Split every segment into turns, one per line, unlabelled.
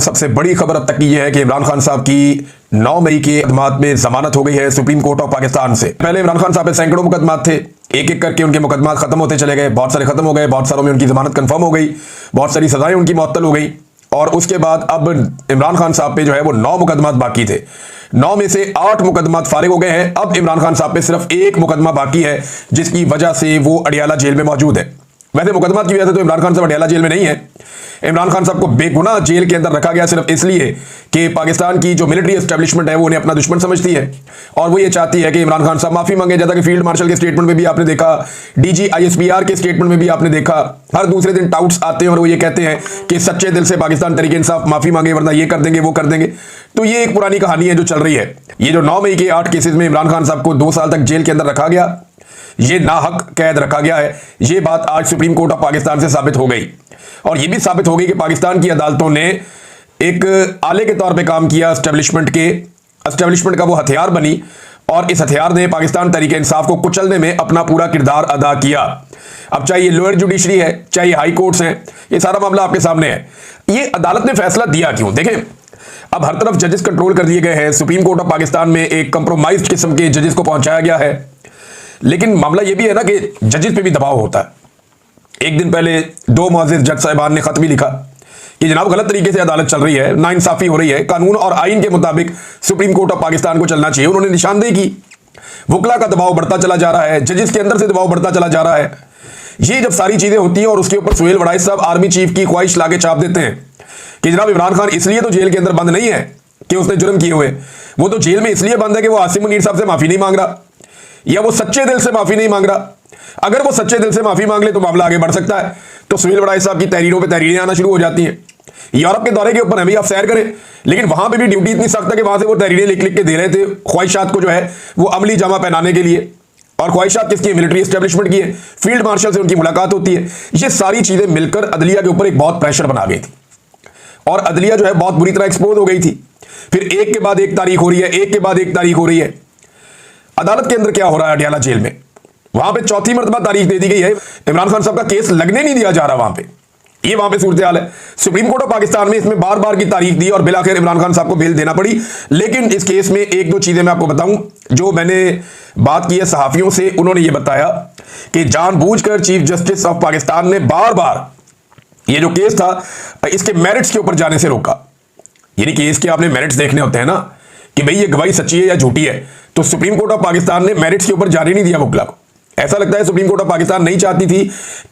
सबसे बड़ी खबर अब तक की यह है कि इमरान खान साहब की 9 मई के मुकदमात में जमानत हो गई है सुप्रीम कोर्ट ऑफ पाकिस्तान से। पहले इमरान खान साहब पे सैकड़ों मुकदमात थे, एक एक करके उनके मुकदमात खत्म होते चले गए, बहुत सारे खत्म हो गए, बहुत सारों में उनकी जमानत कंफर्म हो गई, बहुत सारी सजाएं उनकी मुअत्तल हो गई। और उसके बाद अब इमरान खान साहब पे जो है वो 9 मुकदमात बाकी थे, 9 में से 8 मुकदमात फारिग हो गए हैं। अब इमरान खान साहब पे सिर्फ एक मुकदमा बाकी है जिसकी वजह से वो अडियाला जेल में मौजूद है। वैसे मुकदमा की वजह से तो इमरान खान साहब अडियाला जेल में नहीं है। इमरान खान साहब को बेगुनाह जेल के अंदर रखा गया सिर्फ इसलिए कि पाकिस्तान की जो मिलिट्री एस्टेब्लिशमेंट है वो उन्हें अपना दुश्मन समझती है और वो ये चाहती है कि इमरान खान साहब माफी मांगे। जैसा कि फील्ड मार्शल के स्टेटमेंट में भी आपने देखा, डीजी ISPR के स्टेटमेंट में भी आपने देखा, हर दूसरे दिन टाउट्स आते हैं और वो ये कहते हैं कि सच्चे दिल से पाकिस्तान तहरीक इंसाफ माफी मांगे वरना ये कर देंगे वो कर देंगे। तो ये एक पुरानी कहानी है जो चल रही है। ये जो 9 मई के 8 केसेस में इमरान खान साहब को 2 साल तक जेल के अंदर रखा गया, ये नाहक कैद रखा गया है, ये बात आज सुप्रीम कोर्ट ऑफ पाकिस्तान से साबित हो गई। और ये भी साबित हो गई कि पाकिस्तान की अदालतों ने एक आले के तौर पे काम किया, एस्टेब्लिशमेंट का वो हथियार बनी और इस हथियार ने पाकिस्तान तहरीक इंसाफ को कुचलने में अपना पूरा किरदार अदा किया। अब चाहे ये लोअर जुडिशरी है, चाहे हाई कोर्ट्स हैं, ये सारा मामला आपके सामने है। ये अदालत ने फैसला दिया क्यों? देखें, अब हर तरफ जजेस कंट्रोल कर दिए गए हैं। सुप्रीम कोर्ट ऑफ पाकिस्तान में एक कंप्रोमाइज्ड किस्म के जजेस को पहुंचाया गया है, लेकिन मामला यह भी है ना कि जजेस पे भी दबाव होता है। एक दिन पहले 2 मुअज़्ज़िज़ जज साहिबान ने खत भी लिखा कि जनाब गलत तरीके से अदालत चल रही है, नाइंसाफी हो रही है, कानून और आइन के मुताबिक सुप्रीम कोर्ट ऑफ पाकिस्तान को चलना चाहिए। उन्होंने निशानदेही की, वकला का दबाव बढ़ता चला जा रहा है, जजेस के अंदर से दबाव बढ़ता चला जा रहा है। ये जब सारी चीजें होती हैं और उसके ऊपर सुहेल वड़ाई साहब आर्मी चीफ की ख्वाहिश लाके छाप देते हैं कि जनाब इमरान खान इसलिए तो जेल के अंदर बंद नहीं है कि उसने जुर्म किए हुए, वो तो जेल में इसलिए बंद है कि वो आसिम मुनीर साहब से माफी नहीं मांग रहा या वो सच्चे दिल से माफी नहीं मांग रहा। अगर वो सच्चे दिल से माफी मांग ले तो मामला आगे बढ़ सकता है। तो सुहेल वड़ाई साहब की तहरीरों पे तहरीरें आना शुरू हो जाती हैं। यूरोप के दौरे के ऊपर है भाई, आप सैर करें, लेकिन वहां पे भी ड्यूटी इतनी सख्त है कि वहां से वो तहरीरें लिख लिख के दे रहे थे ख्वाहिशात को जो है वो अमली जामा पहनाने के लिए। और ख्वाहिशात किसकी है? मिलिट्री एस्टेब्लिशमेंट की है। फील्ड मार्शल से उनकी मुलाकात होती है। ये सारी चीजें मिलकर अदलिया के ऊपर एक बहुत प्रेशर बना गई थी और अदलिया जो है बहुत बुरी तरह एक्सपोज हो गई थी। फिर एक के बाद एक तारीख हो रही है, एक के बाद एक तारीख हो रही है। अदालत के अंदर क्या हो रहा है अडियाला जेल में? वहां पे चौथी मर्तबा तारीख दे दी गई है, इमरान खान साहब का केस लगने नहीं दिया जा रहा वहां पे। ये वहां पे सूरत हाल है। सुप्रीम कोर्ट ऑफ पाकिस्तान में इसमें बार बार की तारीख दी और बिलाखिर इमरान खान साहब को बेल देना पड़ी। लेकिन इस केस में 1-2 चीजें मैं आपको बताऊं जो मैंने बात की है सहाफियों से। उन्होंने ये बताया कि जानबूझकर चीफ जस्टिस ऑफ पाकिस्तान ने बार बार ये जो केस था इसके मेरिट्स के ऊपर जाने से रोका। यानी केस के आपने मेरिट्स देखने होते हैं ना कि भाई ये गवाही सच्ची है या झूठी है, तो सुप्रीम कोर्ट ऑफ पाकिस्तान ने मेरिट्स के ऊपर जाने नहीं दिया वकला को। ऐसा लगता है सुप्रीम कोर्ट ऑफ पाकिस्तान नहीं चाहती थी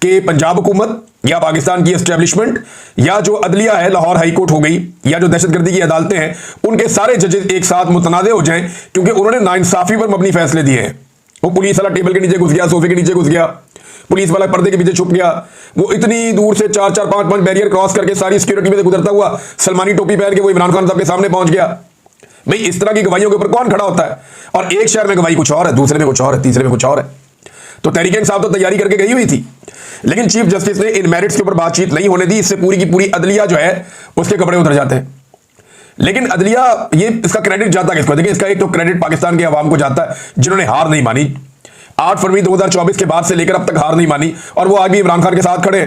कि पंजाब हुकूमत या पाकिस्तान की एस्टेब्लिशमेंट या जो अदलिया है, लाहौर हाई कोर्ट हो गई, या जो दहशतगर्दी की अदालतें हैं, उनके सारे जजेस एक साथ मुतनाज़े हो जाएं, क्योंकि उन्होंने नाइंसाफी पर मबनी फैसले दिए हैं। वो पुलिस वाला टेबल के नीचे घुस गया, सोफे के नीचे घुस गया, पुलिस वाला पर्दे के पीछे छुप गया, वो इतनी दूर से 4-4, 5-5 बैरियर क्रॉस करके सारी सिक्योरिटी में से गुजरता हुआ सलमानी टोपी पहन के वो इमरान खान साहब के सामने पहुंच गया। भाई इस तरह की गवाहियों के ऊपर कौन खड़ा होता है? और एक शहर में गवाही कुछ और है, दूसरे में कुछ और है, तीसरे में कुछ और है। तो तहरीक इंसाफ तो तैयारी करके गई हुई थी, लेकिन चीफ जस्टिस ने इन मेरिट्स के ऊपर बातचीत नहीं होने दी। इससे पूरी की पूरी अदलिया जो है उसके कपड़े उतर जाते हैं। लेकिन अदलिया, ये इसका क्रेडिट जाता है किसको? देखिए, इसका एक तो क्रेडिट पाकिस्तान के अवाम को जाता है जिन्होंने हार नहीं मानी। 8 फरवरी 2024 के बाद से लेकर अब तक हार नहीं मानी और वो आज भी इमरान खान के साथ खड़े।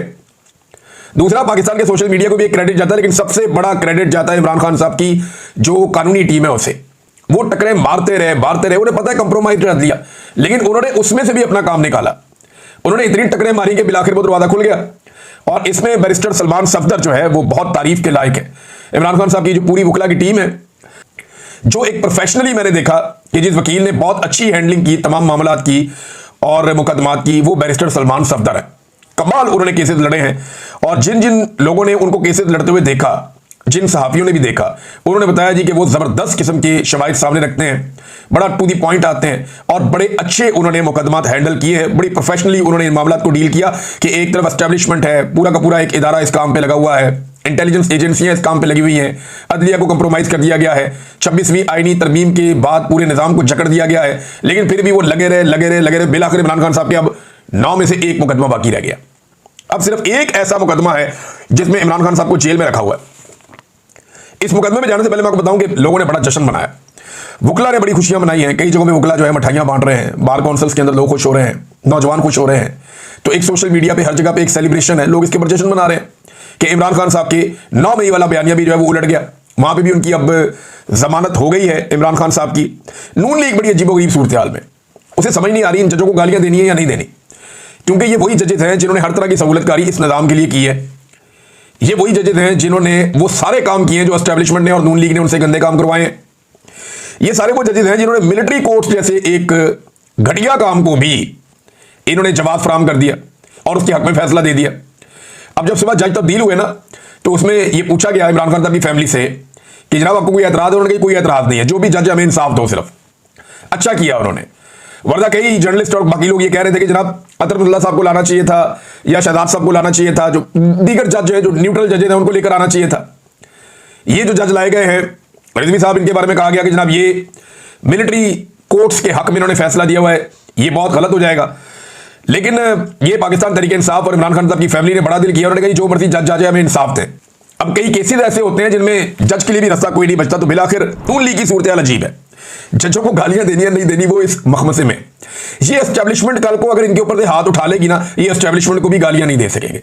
दूसरा, पाकिस्तान के सोशल मीडिया को भी एक क्रेडिट जाता है, लेकिन सबसे बड़ा क्रेडिट जाता है इमरान खान साहब की जो कानूनी टीम है उसे। वो टकरे मारते रहे, उन्हें पता है कंप्रोमाइज कर दिया, लेकिन उन्होंने उसमें से भी अपना काम निकाला। उन्होंने इतनी टकरे मारी कि बिलाखिर वो दरवाजा खुल गया। और इसमें बैरिस्टर सलमान सफदर जो है वो बहुत तारीफ के लायक है। इमरान खान साहब की जो पूरी वकला की टीम है, जो एक प्रोफेशनली मैंने देखा कि जिस वकील ने बहुत अच्छी हैंडलिंग की तमाम मामलात की और मुकदमात की, वो बैरिस्टर सलमान सफदर है। कमाल उन्होंने केसेस लड़े हैं और जिन जिन लोगों ने उनको केसेस लड़ते हुए देखा, जिन सहाफियों ने भी देखा, उन्होंने बताया जी कि वो जबरदस्त किस्म के शवाहिद सामने रखते हैं, बड़ा टू दी पॉइंट आते हैं और बड़े अच्छे उन्होंने मुकदमात हैंडल किए हैं। बड़ी प्रोफेशनली उन्होंने इन मामलात को डील किया कि एक तरफ एस्टेब्लिशमेंट है, पूरा का पूरा एक इदारा इस काम पे लगा हुआ है, इंटेलिजेंस एजेंसियां इस काम पे लगी हुई हैं, अदलिया को कंप्रोमाइज कर दिया गया है, 26वीं आईनी तरमीम के बाद पूरे निजाम को जकड़ दिया गया है, लेकिन फिर भी वो लगे रहे। बिलाखिर इमरान खान साहब के अब 9 में से 1 मुकदमा बाकी रह गया। अब सिर्फ एक ऐसा मुकदमा है जिसमें इमरान खान साहब को जेल में रखा हुआ है। इस मुकदमे में जाने से पहले मैं आपको बताऊं कि लोगों ने बड़ा जश्न मनाया, वकला ने बड़ी खुशियां मनाई हैं। कई जगहों में वकला जो है मिठाइयां बांट रहे हैं, बार काउंसिल्स के अंदर लोग खुश हो रहे हैं, नौजवान खुश हो रहे हैं। तो एक सोशल मीडिया पे हर जगह पे एक सेलिब्रेशन है, लोग इसके ऊपर जश्न मना रहे हैं कि इमरान खान साहब के 9 मई वाला बयानिया भी जो है वो उलट गया, वहां पे भी उनकी अब जमानत हो गई है इमरान खान साहब की। नून लीग बड़ी अजीबोगरीब सूरत हाल में, उसे समझ नहीं आ रही इन जजों को गालियां देनी है या नहीं देनी, क्योंकि ये वही जजेस हैं जिन्होंने हर तरह की सहूलतकारी इस निज़ाम के लिए की है। ये वही जजेस हैं जिन्होंने वो सारे काम किए हैं जो एस्टेब्लिशमेंट ने और नून लीग ने उनसे गंदे काम करवाए हैं। ये सारे वो जजेस हैं जिन्होंने मिलिट्री कोर्ट जैसे एक घटिया काम को भी इन्होंने जवाब फराहम कर दिया और उसके हक में फैसला दे दिया। अब जब सुबह जज तब्दील हुए ना, तो उसमें यह पूछा गया इमरान खान साहब की फैमिली से कि जनाब आपको कोई एतराज है? उन्होंने कहा कोई एतराज नहीं है, जो भी जज हमें इंसाफ दो सिर्फ। अच्छा किया उन्होंने, वरना कई जर्नलिस्ट और बाकी लोग ये कह रहे थे कि जनाब अतरफुल्ला साहब को लाना चाहिए था या शहजाद साहब को लाना चाहिए था, जो दीगर जज है, जो न्यूट्रल जजेज हैं, उनको लेकर आना चाहिए था। ये जो जज लाए गए हैं रिजवी साहब, इनके बारे में कहा गया कि जनाब ये मिलिट्री कोर्ट्स के हक में इन्होंने फैसला दिया हुआ है, ये बहुत गलत हो जाएगा। लेकिन ये पाकिस्तान तहरीक इंसाफ और इमरान खान साहब की फैमिली ने बड़ा दिल किया, उन्होंने कहा जो मर्जी जज आ जाए हमें इंसाफ दें। अब कई केसेस ऐसे होते हैं जिनमें जज के लिए भी रास्ता कोई नहीं बचता, तो बिलाखिर नून लीग की सूरत हाल अजीब है। जजों को गालियां देनी है नहीं देनी वो इस मखमसे में, ये एस्टेब्लिशमेंट कल को अगर इनके ऊपर से हाथ उठा लेगी ना, ये एस्टेब्लिशमेंट को भी गालियां नहीं दे सकेंगे,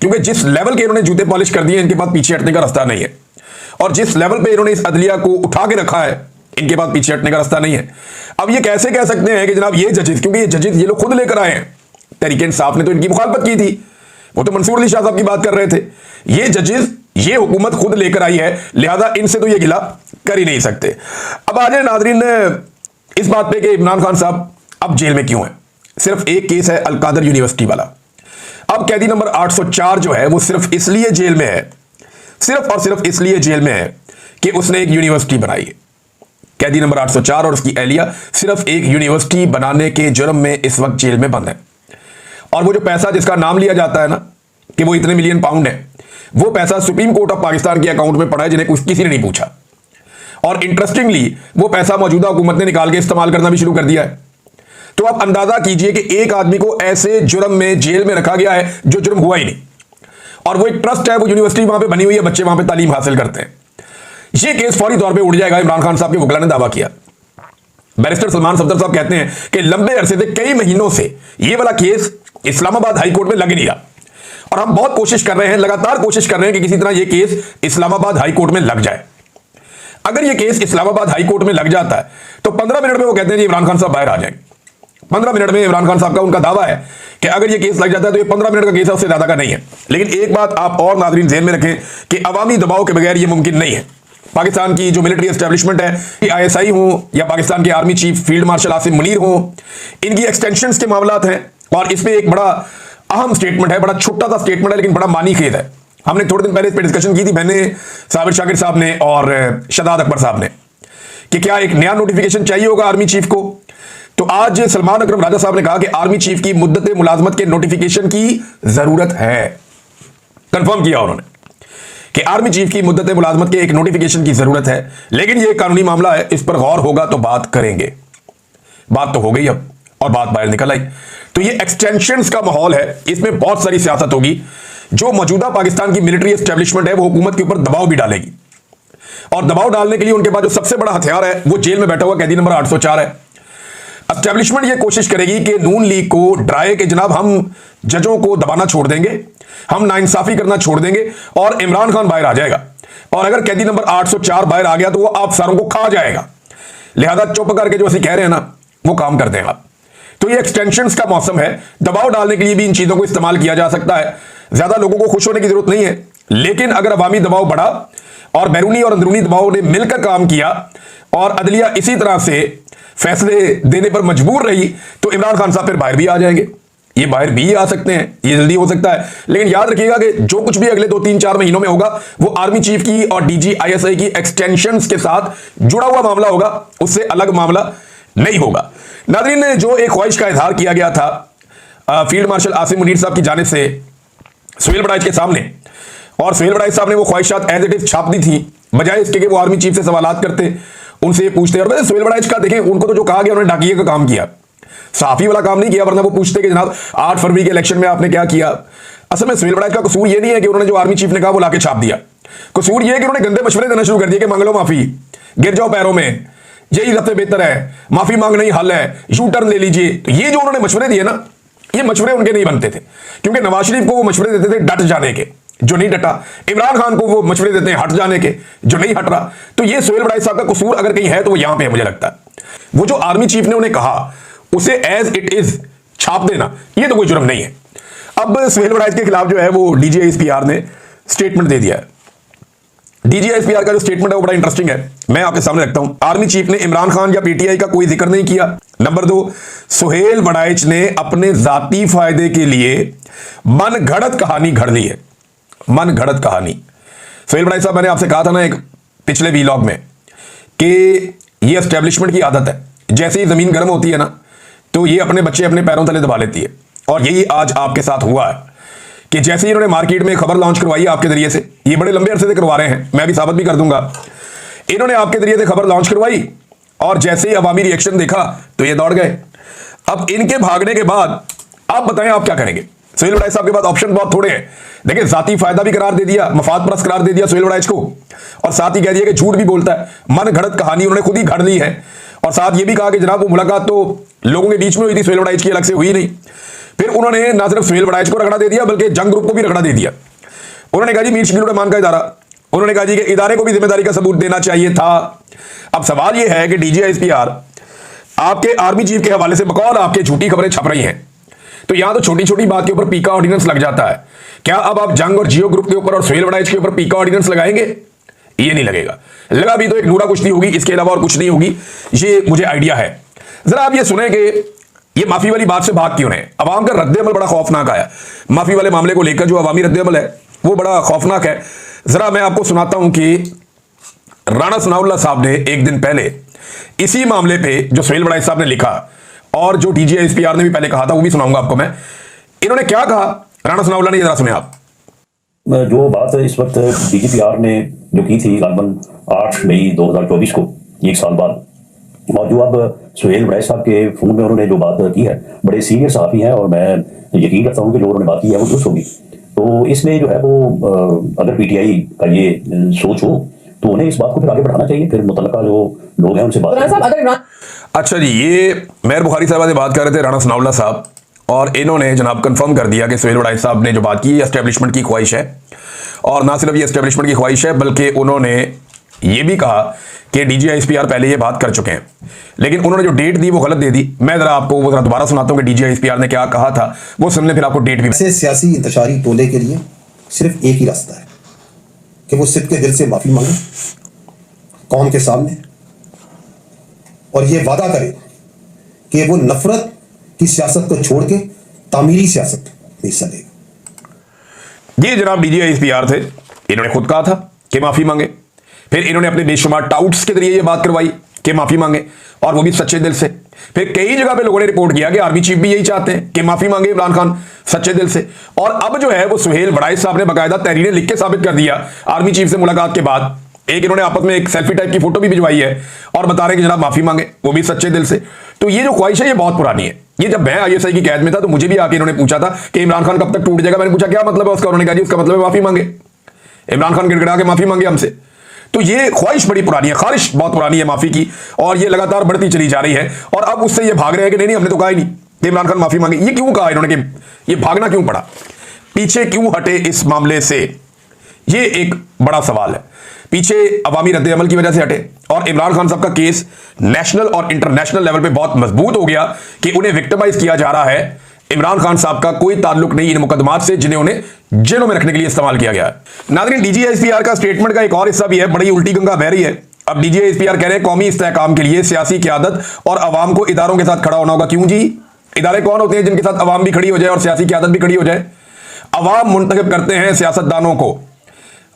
क्योंकि जिस लेवल के इन्होंने जूते पॉलिश कर दिए इनके पास पीछे हटने का रास्ता नहीं है। और जिस लेवल पे इन्होंने इस अदलिया को उठा के रखा है, इनके पास पीछे हटने का रास्ता नहीं है। अब ये कैसे कह सकते हैं कि जनाब ये जजेस, क्योंकि ये जजेस ये लोग खुद लेकर आए हैं, तहरीक इंसाफ ने तो इनकी मुखालफत की थी, वो तो मंसूर अली शाह साहब की बात कर रहे थे। ये जजेस ये हुकूमत खुद लेकर आई है, लिहाजा इनसे तो ये गिला कर ही नहीं सकते। अब आ जाए नाजरीन इस बात पे कि इमरान खान साहब अब जेल में क्यों है। सिर्फ एक केस है अलकादर यूनिवर्सिटी वाला। अब कैदी नंबर 804 जो है वो सिर्फ इसलिए जेल में है, सिर्फ और सिर्फ इसलिए जेल में है कि उसने एक यूनिवर्सिटी बनाई है। कैदी नंबर 804 और उसकी एहलिया सिर्फ एक यूनिवर्सिटी बनाने के जुर्म में इस वक्त जेल में बंद है। और वो जो पैसा जिसका नाम लिया जाता है ना कि वो इतने मिलियन पाउंड है, वो पैसा सुप्रीम कोर्ट ऑफ पाकिस्तान के अकाउंट में पड़ा है, जिन्हें किसी ने नहीं पूछा। और इंटरेस्टिंगली वो पैसा मौजूदा हुकूमत ने निकाल के इस्तेमाल करना भी शुरू कर दिया है। तो आप अंदाजा कीजिए कि एक आदमी को ऐसे जुर्म में जेल में रखा गया है जो जुर्म हुआ ही नहीं, और वो एक ट्रस्ट है, वो यूनिवर्सिटी वहां पे बनी हुई है, बच्चे वहां पे तालीम हासिल करते हैं। ये केस फौरी तौर पे उड़ जाएगा, इमरान खान साहब के वकला ने दावा किया। बैरिस्टर सलमान सफदर साहब कहते हैं कि लंबे अरसे से, कई महीनों से ये वाला केस इस्लामाबाद हाई कोर्ट में लग नहीं रहा, और हम बहुत कोशिश कर रहे हैं, लगातार कोशिश कर रहे हैं कि किसी तरह ये केस इस्लामाबाद हाई कोर्ट में लग जाए। अगर ये केस इस्लामाबाद हाई कोर्ट में लग जाता है तो 15 मिनट में वो कहते हैं इमरान खान साहब बाहर आ जाएंगे। 15 मिनट में इमरान खान साहब का उनका दावा है कि अगर ये केस लग जाता है तो ये 15 मिनट का केस है, उससे ज्यादा का नहीं है। लेकिन एक बात आप और नाज़रीन ज़हन में रखें कि अवामी दबाव के बगैर ये मुमकिन नहीं है। पाकिस्तान की जो मिलिट्री एस्टेब्लिशमेंट है, ISI हो या पाकिस्तान के army chief field marshal Asim Munir हो, इनकी एक्सटेंशंस के मामलात हैं। और इसमें एक बड़ा अहम स्टेटमेंट है, बड़ा छोटा सा स्टेटमेंट है लेकिन बड़ा मानी खेद है। हमने थोड़े दिन पहले इस पर डिस्कशन की थी, मैंने साबिर शाकिर साहब ने और शहजाद अकबर साहब ने, कि क्या एक नया नोटिफिकेशन चाहिए होगा आर्मी चीफ को। तो आज सलमान अकरम राजा साहब ने कहा कि आर्मी चीफ की मुद्दत मुलाजमत के नोटिफिकेशन की जरूरत है। कंफर्म किया उन्होंने कि आर्मी चीफ की मुद्दत मुलाजमत के एक नोटिफिकेशन की जरूरत है, लेकिन यह कानूनी मामला है, इस पर गौर होगा तो बात करेंगे। बात तो हो गई अब, और बात बाहर निकल आई। तो ये एक्सटेंशंस का माहौल है, इसमें बहुत सारी सियासत होगी। जो मौजूदा पाकिस्तान की मिलिट्री एस्टेब्लिशमेंट है वो हुकूमत के ऊपर दबाव भी डालेगी, और दबाव डालने के लिए उनके पास जो सबसे बड़ा हथियार है वो जेल में बैठा हुआ कैदी नंबर 804 है। एस्टेब्लिशमेंट ये कोशिश करेगी कि नून लीग को डराए कि जनाब हम जजों को दबाना छोड़ देंगे, हम नाइंसाफी करना छोड़ देंगे और इमरान खान बाहर आ जाएगा। और अगर कैदी नंबर 804 बाहर आ गया तो वो आप सारों को खा जाएगा, लिहाजा चुप करके जो ऐसे कह रहे हैं ना वो काम कर दें आप। तो ये एक्सटेंशंस का मौसम है, दबाव डालने के लिए भी इन चीजों को इस्तेमाल किया जा सकता है। ज्यादा लोगों को खुश होने की जरूरत नहीं है, लेकिन अगर अवामी दबाव बढ़ा और बैरूनी और अंदरूनी दबाव ने मिलकर काम किया और अदलिया इसी तरह से फैसले देने पर मजबूर रही तो इमरान खान साहब फिर बाहर भी आ जाएंगे। ये बाहर भी आ सकते हैं, ये जल्दी हो सकता है। लेकिन याद रखिएगा कि जो कुछ भी अगले 2-3-4 महीनों में होगा वो आर्मी चीफ की और DG ISI की एक्सटेंशंस के साथ जुड़ा हुआ मामला होगा, उससे अलग मामला नहीं होगा। नाज़रीन ने जो एक ख्वाहिश का इजहार किया गया था फील्ड मार्शल आसिम मुनीर साहब की जानिब से सुहेल बड़ाइच के सामने, और सुहेल बड़ाइच साहब ने वो ख्वाहिशात एज इट इज छाप दी थी, बजाय इसके कि वो आर्मी चीफ से सवालात करते, उनसे ये पूछते। और वैसे सुहेल बड़ाइच का देखें, उनको तो जो कहा गया उन्होंने डाकिए का काम किया, साफी वाला काम नहीं किया, वरना वो पूछते कि जनाब 8 फरवरी के इलेक्शन में आपने क्या किया। असल में सुहेल बड़ाइच का कसूर ये नहीं है कि उन्होंने जो आर्मी चीफ ने कहा वो लाके छाप दिया, कसूर ये है कि उन्होंने गंदे मशवरे देना शुरू कर दिए कि मांग लो माफी, गिर जाओ पैरों में, यही सबसे बेहतर है, माफी मांगना ही हल है, यू टर्न ले लीजिए। तो ये जो उन्होंने मशवरे दिए ना, ये मशवरे उनके नहीं बनते थे, क्योंकि नवाज शरीफ को वो मशवरे देते थे डट जाने के जो नहीं डटा, इमरान खान को वो मशवरे देते हैं हट जाने के, जो नहीं हट रहा। तो ये सोहेल वड़ाई साहब का कसूर अगर कहीं है तो वो यहां पे है। मुझे लगता है वो जो आर्मी चीफ ने उन्हें कहा उसे एज इट इज छाप देना, ये तो कोई जुर्म नहीं है। अब सोहेल वड़ाई के खिलाफ जो है वो डीजीआईएसपीआर ने स्टेटमेंट दे दिया है। डीजीआईएसपीआर का जो स्टेटमेंट है वो बड़ा इंटरेस्टिंग है, मैं आपके सामने रखता हूं। आर्मी चीफ ने इमरान खान या पीटीआई का कोई जिक्र नहीं किया। नंबर 2, सोहेल वड़ाइच ने अपने जाती फायदे के लिए मन घड़त कहानी घड़ ली है। मन घड़त कहानी। सोहेल वड़ाइच साहब, मैंने आपसे कहा था ना एक पिछले वीलॉग में कि ये एस्टेब्लिशमेंट की आदत है, जैसे ही जमीन गर्म होती है ना तो ये अपने बच्चे अपने पैरों तले दबा लेती है। और यही आज आपके साथ हुआ है कि जैसे ही इन्होंने मार्केट में खबर लॉन्च करवाई आपके जरिए से, ये बड़े लंबे अरसे से करवा रहे हैं, मैं भी साबित भी कर दूंगा, इन्होंने आपके जरिए से खबर लॉन्च करवाई और जैसे ही अवामी रिएक्शन देखा तो ये दौड़ गए। अब इनके भागने के बाद आप बताएं आप क्या करेंगे। सोहेल वड़ाइच साहब के पास ऑप्शन बहुत थोड़े हैं। देखिए, जाती फायदा भी करार दे दिया, मफाद परस्त करार दे दिया सोहेल वड़ाइच को, और साथ ही कह दिया कि झूठ भी बोलता है। मन घड़त कहानी उन्होंने खुद ही घड़ ली है, और साथ ये भी कहा कि जनाब वो मुलाकात तो लोगों के बीच में हुई थी, सोहेल वड़ाइच की अलग से हुई नहीं। फिर उन्होंने ना सिर्फ सोहेल वड़ाइच को रगड़ा दे दिया बल्कि जंग ग्रुप को भी रगड़ा दे दिया। उन्होंने कहा जी मीर शकील उर रहमान का इदारा, उन्होंने कहा जी कि इदारे को भी जिम्मेदारी का सबूत देना चाहिए था। अब सवाल यह है कि डीजीआईएसपीआर आपके आर्मी चीफ के हवाले से बकौल आपके झूठी खबरें छप रही हैं, तो यहां तो छोटी छोटी बात के ऊपर पीका ऑर्डिनेंस लग जाता है। क्या अब आप जंग और जियो ग्रुप के ऊपर और सोहेल वड़ाइच के ऊपर पीका ऑर्डिनेंस लगाएंगे? ये नहीं लगेगा। लगा भी तो एक नूरा कुश्ती होगी, इसके अलावा और कुछ नहीं होगी, ये मुझे आइडिया है। जरा आप ये सुने कि ये माफी वाली बात से भाग क्यों है। अवाम का रद्द-ए-अमल बड़ा खौफनाक आया माफी वाले मामले को लेकर। जो अवामी रद्द-ए-अमल है वो बड़ा खौफनाक है। जरा मैं आपको सुनाता हूं कि राणा सनाउल्लाह साहब ने एक दिन पहले इसी मामले पे जो सोहेल वड़ाइच साहब ने लिखा और जो डीजीआईएसपीआर ने भी पहले कहा था वो भी सुनाऊंगा आपको मैं। इन्होंने क्या कहा राणा सनाउल्लाह ने, जरा सुने आप।
जो बात इस वक्त डीजीपीआर ने जो की थी लगभग 8 मई 2024 को, एक साल बाद, और जो अब सोहेल वड़ाइच साहब के फोन में उन्होंने जो बात की है, बड़े सीनियर साहबी हैं और मैं यकीन करता हूं कि जो उन्होंने बात की है वो दुरुस्त होगी। तो इसमें जो है वो अगर पीटीआई का ये सोच हो तो उन्हें इस बात को फिर आगे बढ़ाना चाहिए, फिर मुतल्लिका जो लोग हैं उनसे बात।
अच्छा जी, ये मेहर बुखारी साहब से बात कर रहे थे राणा सनाउल्लाह साहब, और इन्होंने जनाब कंफर्म कर दिया कि सोहेल वड़ाइच साहब ने जो बात की एस्टेब्लिशमेंट की ख्वाहिश है। और ना सिर्फ ये एस्टेब्लिशमेंट की ख्वाहिश है बल्कि उन्होंने ये भी कहा कि डीजीआईएसपीआर पहले ये बात कर चुके हैं, लेकिन उन्होंने जो डेट दी वो गलत दे दी। मैं जरा आपको वो जरा दोबारा सुनाता हूं कि डीजीआईएसपीआर ने क्या कहा था, वो सुनने फिर आपको डेट भी।
सियासी इंतशारी टोले के लिए सिर्फ एक ही रास्ता है कि वो सिद्ध के दिल से माफी मांगे कौम के सामने, और ये वादा करे कि वो नफरत की सियासत को छोड़ के तामीरी सियासत में हिस्सा लेगा।
ये जनाब डीजीआईएसपीआर थे, इन्होंने खुद कहा था कि माफी मांगे। फिर इन्होंने अपने बेशुमार टाउट्स के जरिए ये बात करवाई कि माफी मांगे, और वो भी सच्चे दिल से। फिर कई जगह पे लोगों ने रिपोर्ट किया कि आर्मी चीफ भी यही चाहते हैं कि माफी मांगे इमरान खान सच्चे दिल से। और अब जो है वो सोहेल वड़ाइच साहब ने बाकायदा तहरीरें लिख के साबित कर दिया आर्मी चीफ से मुलाकात के बाद। एक इन्होंने आपस में एक सेल्फी टाइप की फोटो भी भिजवाई है और बता रहे कि जनाब माफी मांगे, वो भी सच्चे दिल से। तो ये जो ख्वाहिश है ये बहुत पुरानी है। ये जब मैं आईएसआई की कैद में था तो मुझे भी आके इन्होंने पूछा था कि इमरान खान कब तक टूट जाएगा। मैंने पूछा क्या मतलब है उसका, उन्होंने कहा जी उसका मतलब है माफी मांगे। इमरान खान गिड़गिड़ा के माफी मांगे हमसे। तो ये ख्वाहिश बड़ी पुरानी है, ख्वाहिश बहुत पुरानी है माफी की, और ये लगातार बढ़ती चली जा रही है। और अब उससे ये भाग रहे हैं कि नहीं हमने तो कहा ही नहीं कि इमरान खान माफी मांगे। ये क्यों कहा इन्होंने, कि ये भागना क्यों पड़ा, पीछे क्यों हटे इस मामले से, ये एक बड़ा सवाल है। पीछे अवामी रद्द-ए-अमल की वजह से हटे, और इमरान खान साहब का केस नेशनल और इंटरनेशनल लेवल पे बहुत मजबूत हो गया कि उन्हें विक्टिमाइज किया जा रहा है। इमरान खान साहब का कोई ताल्लुक नहीं इन मुकदमात से जिन्हें उन्हें जेलों में रखने के लिए इस्तेमाल किया गया है। नाज़रीन, डीजीआईएसपीआर का स्टेटमेंट का एक और हिस्सा भी है, बड़ी उल्टी गंगा बह रही है। अब डीजीआईएसपीआर कह रहे हैं कौमी इस्तेहकाम के लिए सियासी क़यादत और अवाम को इदारों के साथ खड़ा होना होगा। क्यों जी? इदारे कौन होते हैं जिनके साथ अवाम भी खड़ी हो जाए और सियासी क़यादत भी खड़ी हो जाए? अवाम मुंतखब करते हैं सियासतदानों को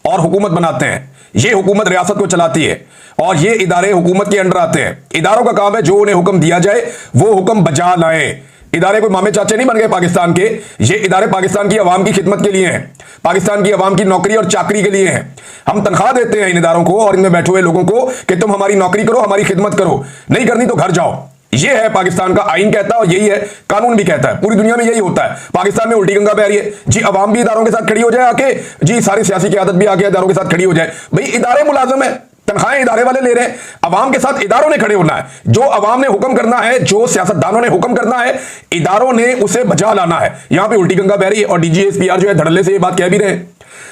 और हुकूमत बनाते हैं, ये हुकूमत रियासत को चलाती है और ये इदारे हुकूमत के अंडर आते हैं। इदारों का काम है जो उन्हें हुक्म दिया जाए वो हुक्म बजा लाए। इदारे कोई मामे चाचे नहीं बन गए पाकिस्तान के, ये इदारे पाकिस्तान की आवाम की खिदमत के लिए हैं, पाकिस्तान की आवाम की नौकरी और चाकरी के लिए हैं। हम तनख्वाह देते हैं इन इदारों को और इनमें बैठे हुए लोगों को कि तुम हमारी नौकरी करो, हमारी खिदमत करो, नहीं करनी तो घर जाओ। ये है पाकिस्तान का आईन कहता है और यही है कानून भी कहता है। पूरी दुनिया में यही होता है। पाकिस्तान में उल्टी गंगा बह रही है जी, अवाम भी इदारों के साथ खड़ी हो जाए आके, जी सारी सियासी क़यादत भी आके इदारों के साथ खड़ी हो जाए। भाई इदारे मुलाजिम है, तनख्वाहें इदारे वाले ले रहे हैं, अवाम के साथ इदारों ने खड़े होना है। जो अवाम ने हुक्म करना है, जो सियासतदानों ने हुक्म करना है, इदारों ने उसे बजा लाना है। यहां पे उल्टी गंगा बह रही है और डीजीएसपीआर जो है धड़ल्ले से ये बात कह भी रहे हैं।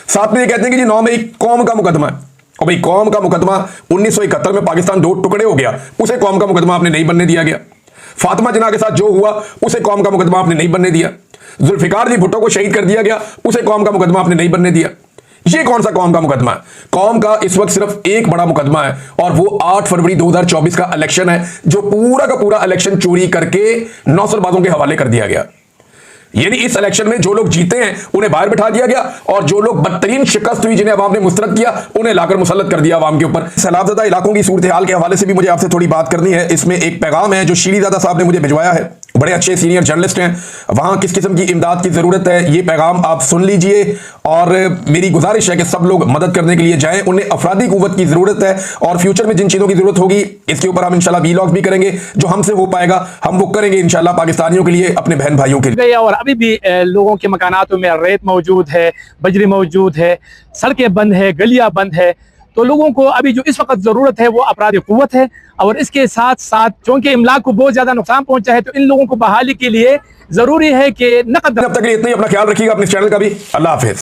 साथ में ये कहते हैं कि जी 9 मई कौम का मुकदमा है। और भाई कौम का मुकदमा 1971 में पाकिस्तान 2 टुकड़े हो गया, उसे कौम का मुकदमा आपने नहीं बनने दिया गया। फातिमा जिन्ना के साथ जो हुआ उसे कौम का मुकदमा आपने नहीं बनने दिया। जुल्फिकार जी भुट्टो को शहीद कर दिया गया, उसे कौम का मुकदमा आपने नहीं बनने दिया। ये कौन सा कौम का मुकदमा है? कौम का इस वक्त सिर्फ एक बड़ा मुकदमा है और वो 8 फरवरी 2024 का इलेक्शन है, जो पूरा का पूरा इलेक्शन चोरी करके नौसरबाजों के हवाले कर दिया गया। यानी इस इलेक्शन में जो लोग जीते हैं उन्हें बाहर बिठा दिया गया और जो लोग बदतरीन शिकस्त हुई जिन्हें अवाम ने मुस्तरद किया उन्हें लाकर मुसल्लत कर दिया अवाम के ऊपर। सैलाबज़दा इलाकों की सूरत हाल के हवाले से भी मुझे आपसे थोड़ी बात करनी है। इसमें एक पैगाम है जो शीरीज़ादा साहब ने मुझे भिजवाया है, बड़े अच्छे सीनियर जर्नलिस्ट हैं, वहां किस किस्म की इमदाद की जरूरत है ये पैगाम आप सुन लीजिए। और मेरी गुजारिश है कि सब लोग मदद करने के लिए जाएं, उन्हें अफरादी कुव्वत की जरूरत है और फ्यूचर में जिन चीजों की जरूरत होगी इसके ऊपर हम इंशाल्लाह वीलॉग्स भी करेंगे, जो हमसे हो पाएगा हम वो करेंगे इंशाल्लाह पाकिस्तानियों के लिए, अपने बहन भाइयों के लिए।
और अभी भी लोगों के मकानातों में रेत मौजूद है, बजरी मौजूद है, सड़कें बंद है, गलियां बंद है। तो लोगों को अभी जो इस वक्त जरूरत है वो अफरादी कुव्वत है और इसके साथ साथ चूंकि इमलाक को बहुत ज्यादा नुकसान पहुंचा है तो इन लोगों को बहाली के लिए जरूरी है कि नकद।
अब तक के लिए इतना ही, अपना ख्याल रखिएगा, अपने चैनल का भी। अल्लाह हाफिज।